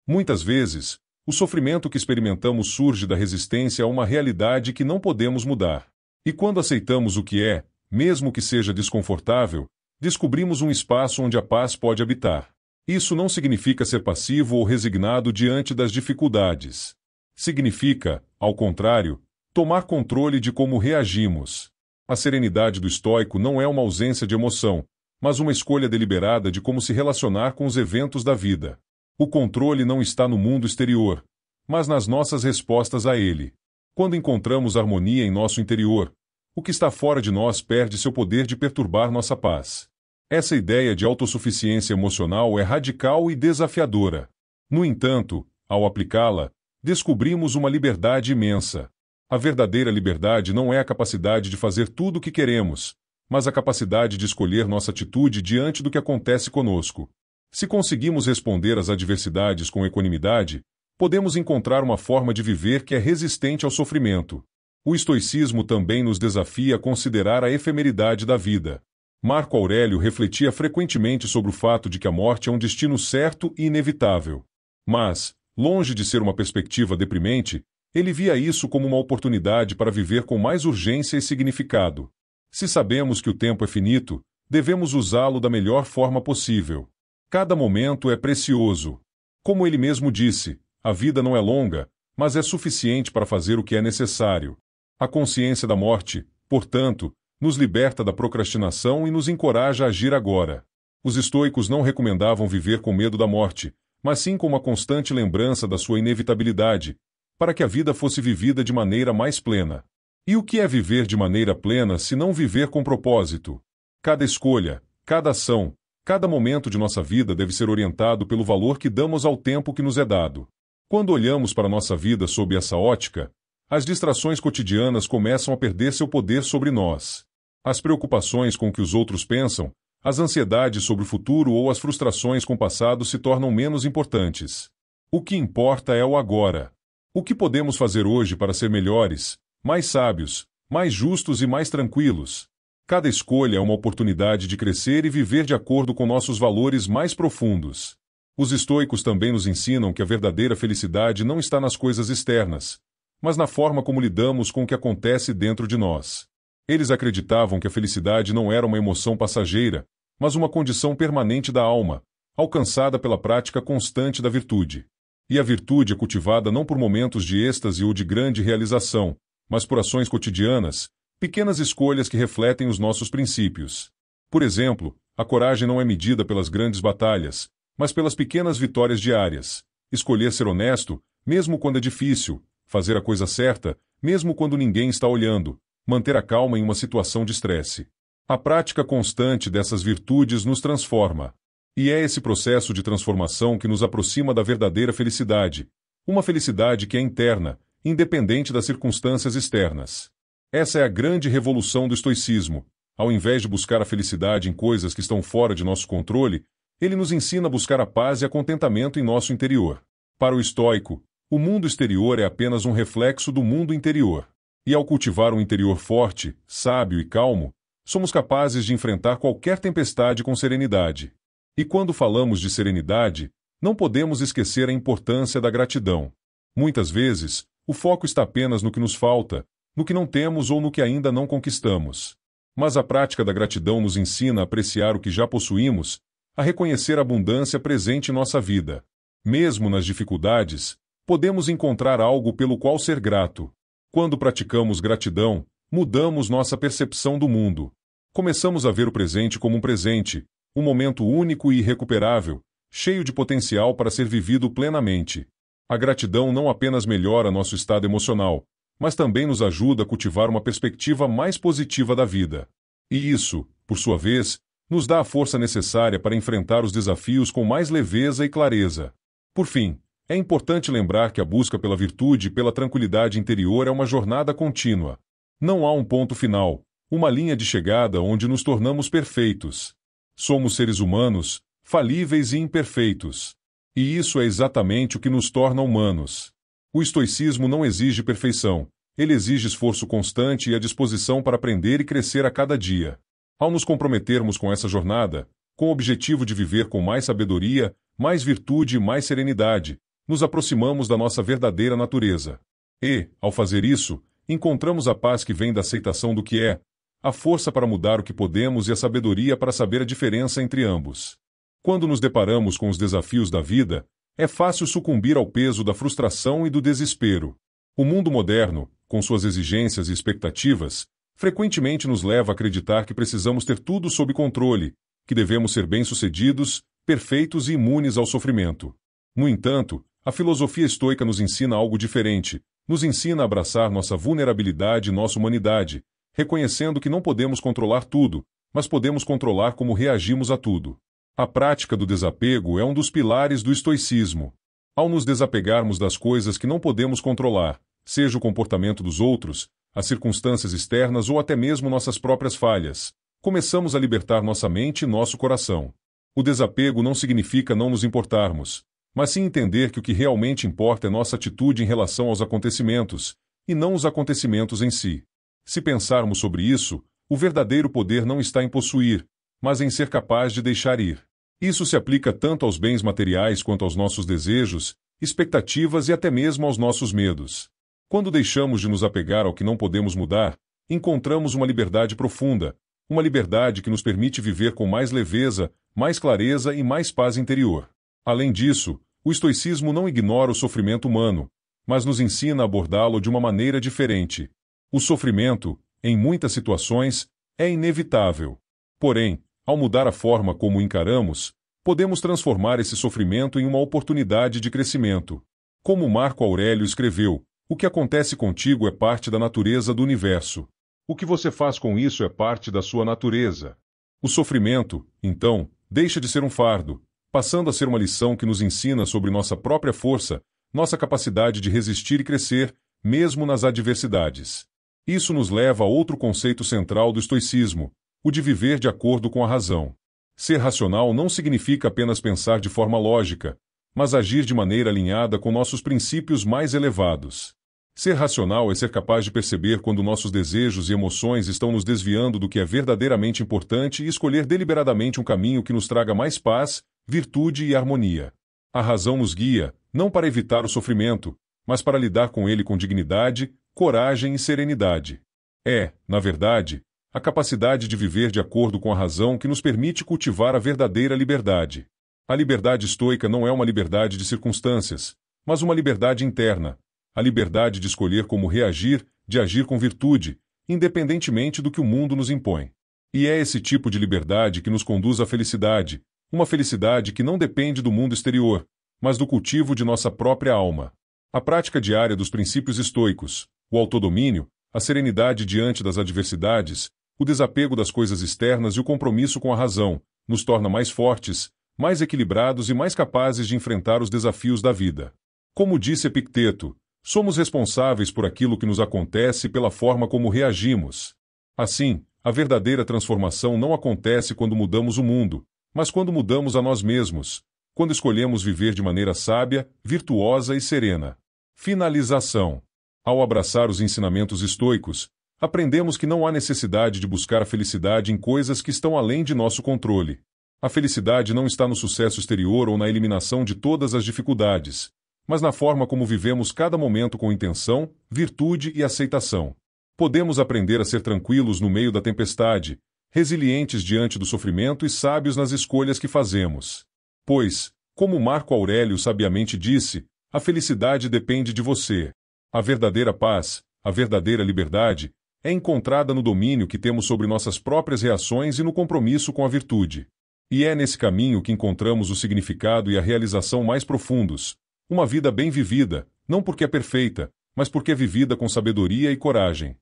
Muitas vezes, o sofrimento que experimentamos surge da resistência a uma realidade que não podemos mudar. E quando aceitamos o que é, mesmo que seja desconfortável, descobrimos um espaço onde a paz pode habitar. Isso não significa ser passivo ou resignado diante das dificuldades. Significa, ao contrário, tomar controle de como reagimos. A serenidade do estoico não é uma ausência de emoção, mas uma escolha deliberada de como se relacionar com os eventos da vida. O controle não está no mundo exterior, mas nas nossas respostas a ele. Quando encontramos harmonia em nosso interior, o que está fora de nós perde seu poder de perturbar nossa paz. Essa ideia de autossuficiência emocional é radical e desafiadora. No entanto, ao aplicá-la, descobrimos uma liberdade imensa. A verdadeira liberdade não é a capacidade de fazer tudo o que queremos, mas a capacidade de escolher nossa atitude diante do que acontece conosco. Se conseguimos responder às adversidades com equanimidade, podemos encontrar uma forma de viver que é resistente ao sofrimento. O estoicismo também nos desafia a considerar a efemeridade da vida. Marco Aurélio refletia frequentemente sobre o fato de que a morte é um destino certo e inevitável. Mas, longe de ser uma perspectiva deprimente, ele via isso como uma oportunidade para viver com mais urgência e significado. Se sabemos que o tempo é finito, devemos usá-lo da melhor forma possível. Cada momento é precioso. Como ele mesmo disse, a vida não é longa, mas é suficiente para fazer o que é necessário. A consciência da morte, portanto, nos liberta da procrastinação e nos encoraja a agir agora. Os estoicos não recomendavam viver com medo da morte, mas sim com uma constante lembrança da sua inevitabilidade, para que a vida fosse vivida de maneira mais plena. E o que é viver de maneira plena se não viver com propósito? Cada escolha, cada ação, cada momento de nossa vida deve ser orientado pelo valor que damos ao tempo que nos é dado. Quando olhamos para nossa vida sob essa ótica, as distrações cotidianas começam a perder seu poder sobre nós. As preocupações com o que os outros pensam, as ansiedades sobre o futuro ou as frustrações com o passado se tornam menos importantes. O que importa é o agora. O que podemos fazer hoje para ser melhores, mais sábios, mais justos e mais tranquilos? Cada escolha é uma oportunidade de crescer e viver de acordo com nossos valores mais profundos. Os estoicos também nos ensinam que a verdadeira felicidade não está nas coisas externas, mas na forma como lidamos com o que acontece dentro de nós. Eles acreditavam que a felicidade não era uma emoção passageira, mas uma condição permanente da alma, alcançada pela prática constante da virtude. E a virtude é cultivada não por momentos de êxtase ou de grande realização, mas por ações cotidianas, pequenas escolhas que refletem os nossos princípios. Por exemplo, a coragem não é medida pelas grandes batalhas, mas pelas pequenas vitórias diárias. Escolher ser honesto, mesmo quando é difícil, fazer a coisa certa, mesmo quando ninguém está olhando, manter a calma em uma situação de estresse. A prática constante dessas virtudes nos transforma. E é esse processo de transformação que nos aproxima da verdadeira felicidade, uma felicidade que é interna, independente das circunstâncias externas. Essa é a grande revolução do estoicismo. Ao invés de buscar a felicidade em coisas que estão fora de nosso controle, ele nos ensina a buscar a paz e a contentamento em nosso interior. Para o estoico, o mundo exterior é apenas um reflexo do mundo interior. E ao cultivar um interior forte, sábio e calmo, somos capazes de enfrentar qualquer tempestade com serenidade. E quando falamos de serenidade, não podemos esquecer a importância da gratidão. Muitas vezes, o foco está apenas no que nos falta, no que não temos ou no que ainda não conquistamos. Mas a prática da gratidão nos ensina a apreciar o que já possuímos, a reconhecer a abundância presente em nossa vida. Mesmo nas dificuldades, podemos encontrar algo pelo qual ser grato. Quando praticamos gratidão, mudamos nossa percepção do mundo. Começamos a ver o presente como um presente, um momento único e irrecuperável, cheio de potencial para ser vivido plenamente. A gratidão não apenas melhora nosso estado emocional, mas também nos ajuda a cultivar uma perspectiva mais positiva da vida. E isso, por sua vez, nos dá a força necessária para enfrentar os desafios com mais leveza e clareza. Por fim, é importante lembrar que a busca pela virtude e pela tranquilidade interior é uma jornada contínua. Não há um ponto final, uma linha de chegada onde nos tornamos perfeitos. Somos seres humanos, falíveis e imperfeitos. E isso é exatamente o que nos torna humanos. O estoicismo não exige perfeição, ele exige esforço constante e a disposição para aprender e crescer a cada dia. Ao nos comprometermos com essa jornada, com o objetivo de viver com mais sabedoria, mais virtude e mais serenidade, nos aproximamos da nossa verdadeira natureza. E, ao fazer isso, encontramos a paz que vem da aceitação do que é, a força para mudar o que podemos e a sabedoria para saber a diferença entre ambos. Quando nos deparamos com os desafios da vida, é fácil sucumbir ao peso da frustração e do desespero. O mundo moderno, com suas exigências e expectativas, frequentemente nos leva a acreditar que precisamos ter tudo sob controle, que devemos ser bem-sucedidos, perfeitos e imunes ao sofrimento. No entanto, A filosofia estoica nos ensina algo diferente, nos ensina a abraçar nossa vulnerabilidade e nossa humanidade, reconhecendo que não podemos controlar tudo, mas podemos controlar como reagimos a tudo. A prática do desapego é um dos pilares do estoicismo. Ao nos desapegarmos das coisas que não podemos controlar, seja o comportamento dos outros, as circunstâncias externas ou até mesmo nossas próprias falhas, começamos a libertar nossa mente e nosso coração. O desapego não significa não nos importarmos, mas sim entender que o que realmente importa é nossa atitude em relação aos acontecimentos, e não os acontecimentos em si. Se pensarmos sobre isso, o verdadeiro poder não está em possuir, mas em ser capaz de deixar ir. Isso se aplica tanto aos bens materiais quanto aos nossos desejos, expectativas e até mesmo aos nossos medos. Quando deixamos de nos apegar ao que não podemos mudar, encontramos uma liberdade profunda, uma liberdade que nos permite viver com mais leveza, mais clareza e mais paz interior. Além disso, o estoicismo não ignora o sofrimento humano, mas nos ensina a abordá-lo de uma maneira diferente. O sofrimento, em muitas situações, é inevitável. Porém, ao mudar a forma como o encaramos, podemos transformar esse sofrimento em uma oportunidade de crescimento. Como Marco Aurélio escreveu, o que acontece contigo é parte da natureza do universo. O que você faz com isso é parte da sua natureza. O sofrimento, então, deixa de ser um fardo, passando a ser uma lição que nos ensina sobre nossa própria força, nossa capacidade de resistir e crescer, mesmo nas adversidades. Isso nos leva a outro conceito central do estoicismo, o de viver de acordo com a razão. Ser racional não significa apenas pensar de forma lógica, mas agir de maneira alinhada com nossos princípios mais elevados. Ser racional é ser capaz de perceber quando nossos desejos e emoções estão nos desviando do que é verdadeiramente importante e escolher deliberadamente um caminho que nos traga mais paz, virtude e harmonia. A razão nos guia, não para evitar o sofrimento, mas para lidar com ele com dignidade, coragem e serenidade. É, na verdade, a capacidade de viver de acordo com a razão que nos permite cultivar a verdadeira liberdade. A liberdade estoica não é uma liberdade de circunstâncias, mas uma liberdade interna, a liberdade de escolher como reagir, de agir com virtude, independentemente do que o mundo nos impõe. E é esse tipo de liberdade que nos conduz à felicidade, uma felicidade que não depende do mundo exterior, mas do cultivo de nossa própria alma. A prática diária dos princípios estoicos, o autodomínio, a serenidade diante das adversidades, o desapego das coisas externas e o compromisso com a razão, nos torna mais fortes, mais equilibrados e mais capazes de enfrentar os desafios da vida. Como disse Epicteto, somos responsáveis por aquilo que nos acontece pela forma como reagimos. Assim, a verdadeira transformação não acontece quando mudamos o mundo, mas quando mudamos a nós mesmos, quando escolhemos viver de maneira sábia, virtuosa e serena. Finalização. Ao abraçar os ensinamentos estoicos, aprendemos que não há necessidade de buscar a felicidade em coisas que estão além de nosso controle. A felicidade não está no sucesso exterior ou na eliminação de todas as dificuldades, mas na forma como vivemos cada momento com intenção, virtude e aceitação. Podemos aprender a ser tranquilos no meio da tempestade, resilientes diante do sofrimento e sábios nas escolhas que fazemos. Pois, como Marco Aurélio sabiamente disse, a felicidade depende de você. A verdadeira paz, a verdadeira liberdade, é encontrada no domínio que temos sobre nossas próprias reações e no compromisso com a virtude. E é nesse caminho que encontramos o significado e a realização mais profundos. Uma vida bem vivida, não porque é perfeita, mas porque é vivida com sabedoria e coragem.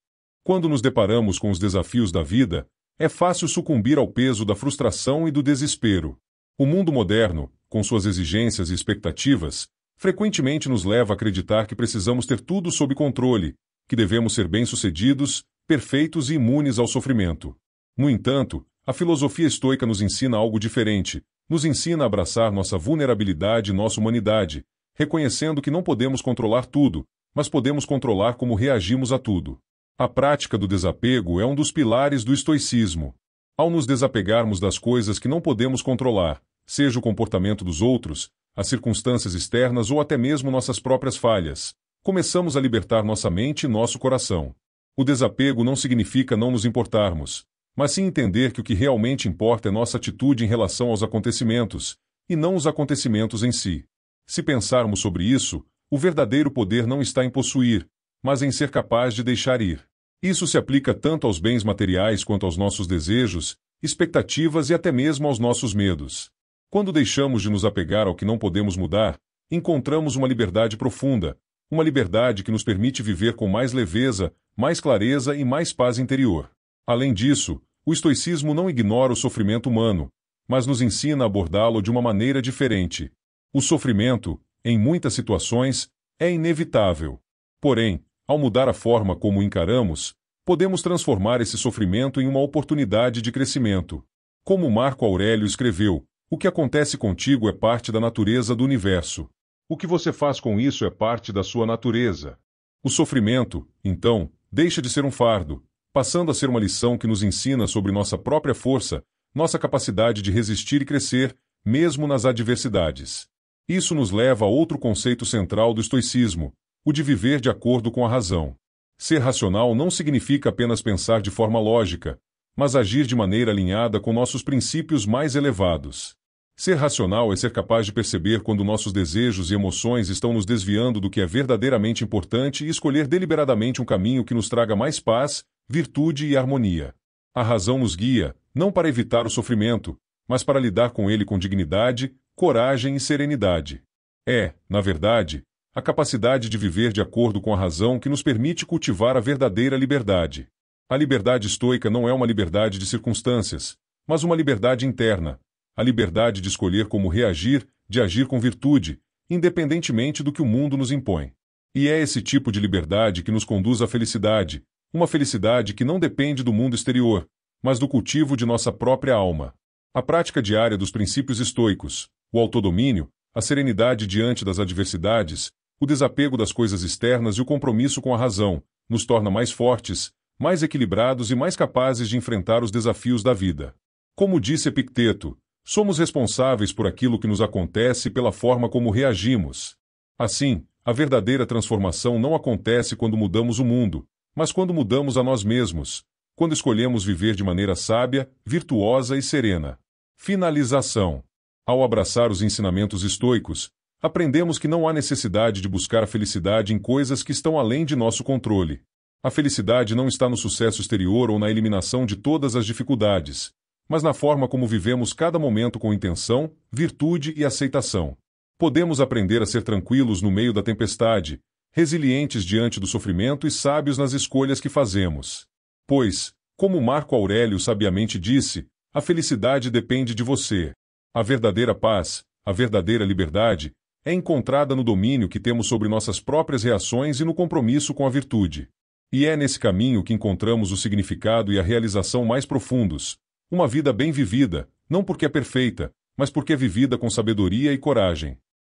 Quando nos deparamos com os desafios da vida, é fácil sucumbir ao peso da frustração e do desespero. O mundo moderno, com suas exigências e expectativas, frequentemente nos leva a acreditar que precisamos ter tudo sob controle, que devemos ser bem-sucedidos, perfeitos e imunes ao sofrimento. No entanto, a filosofia estoica nos ensina algo diferente, nos ensina a abraçar nossa vulnerabilidade e nossa humanidade, reconhecendo que não podemos controlar tudo, mas podemos controlar como reagimos a tudo. A prática do desapego é um dos pilares do estoicismo. Ao nos desapegarmos das coisas que não podemos controlar, seja o comportamento dos outros, as circunstâncias externas ou até mesmo nossas próprias falhas, começamos a libertar nossa mente e nosso coração. O desapego não significa não nos importarmos, mas sim entender que o que realmente importa é nossa atitude em relação aos acontecimentos, e não os acontecimentos em si. Se pensarmos sobre isso, o verdadeiro poder não está em possuir, mas em ser capaz de deixar ir. Isso se aplica tanto aos bens materiais quanto aos nossos desejos, expectativas e até mesmo aos nossos medos. Quando deixamos de nos apegar ao que não podemos mudar, encontramos uma liberdade profunda, uma liberdade que nos permite viver com mais leveza, mais clareza e mais paz interior. Além disso, o estoicismo não ignora o sofrimento humano, mas nos ensina a abordá-lo de uma maneira diferente. O sofrimento, em muitas situações, é inevitável. Porém, ao mudar a forma como o encaramos, podemos transformar esse sofrimento em uma oportunidade de crescimento. Como Marco Aurélio escreveu, o que acontece contigo é parte da natureza do universo. O que você faz com isso é parte da sua natureza. O sofrimento, então, deixa de ser um fardo, passando a ser uma lição que nos ensina sobre nossa própria força, nossa capacidade de resistir e crescer, mesmo nas adversidades. Isso nos leva a outro conceito central do estoicismo, o de viver de acordo com a razão. Ser racional não significa apenas pensar de forma lógica, mas agir de maneira alinhada com nossos princípios mais elevados. Ser racional é ser capaz de perceber quando nossos desejos e emoções estão nos desviando do que é verdadeiramente importante e escolher deliberadamente um caminho que nos traga mais paz, virtude e harmonia. A razão nos guia, não para evitar o sofrimento, mas para lidar com ele com dignidade, coragem e serenidade. É, na verdade, a capacidade de viver de acordo com a razão que nos permite cultivar a verdadeira liberdade. A liberdade estoica não é uma liberdade de circunstâncias, mas uma liberdade interna, a liberdade de escolher como reagir, de agir com virtude, independentemente do que o mundo nos impõe. E é esse tipo de liberdade que nos conduz à felicidade, uma felicidade que não depende do mundo exterior, mas do cultivo de nossa própria alma. A prática diária dos princípios estoicos, o autodomínio, a serenidade diante das adversidades, o desapego das coisas externas e o compromisso com a razão, nos torna mais fortes, mais equilibrados e mais capazes de enfrentar os desafios da vida. Como disse Epicteto, somos responsáveis por aquilo que nos acontece e pela forma como reagimos. Assim, a verdadeira transformação não acontece quando mudamos o mundo, mas quando mudamos a nós mesmos, quando escolhemos viver de maneira sábia, virtuosa e serena. Finalização. Ao abraçar os ensinamentos estoicos, aprendemos que não há necessidade de buscar a felicidade em coisas que estão além de nosso controle. A felicidade não está no sucesso exterior ou na eliminação de todas as dificuldades, mas na forma como vivemos cada momento com intenção, virtude e aceitação. Podemos aprender a ser tranquilos no meio da tempestade, resilientes diante do sofrimento e sábios nas escolhas que fazemos. Pois, como Marco Aurélio sabiamente disse, a felicidade depende de você. A verdadeira paz, a verdadeira liberdade, é encontrada no domínio que temos sobre nossas próprias reações e no compromisso com a virtude. E é nesse caminho que encontramos o significado e a realização mais profundos. Uma vida bem vivida, não porque é perfeita, mas porque é vivida com sabedoria e coragem.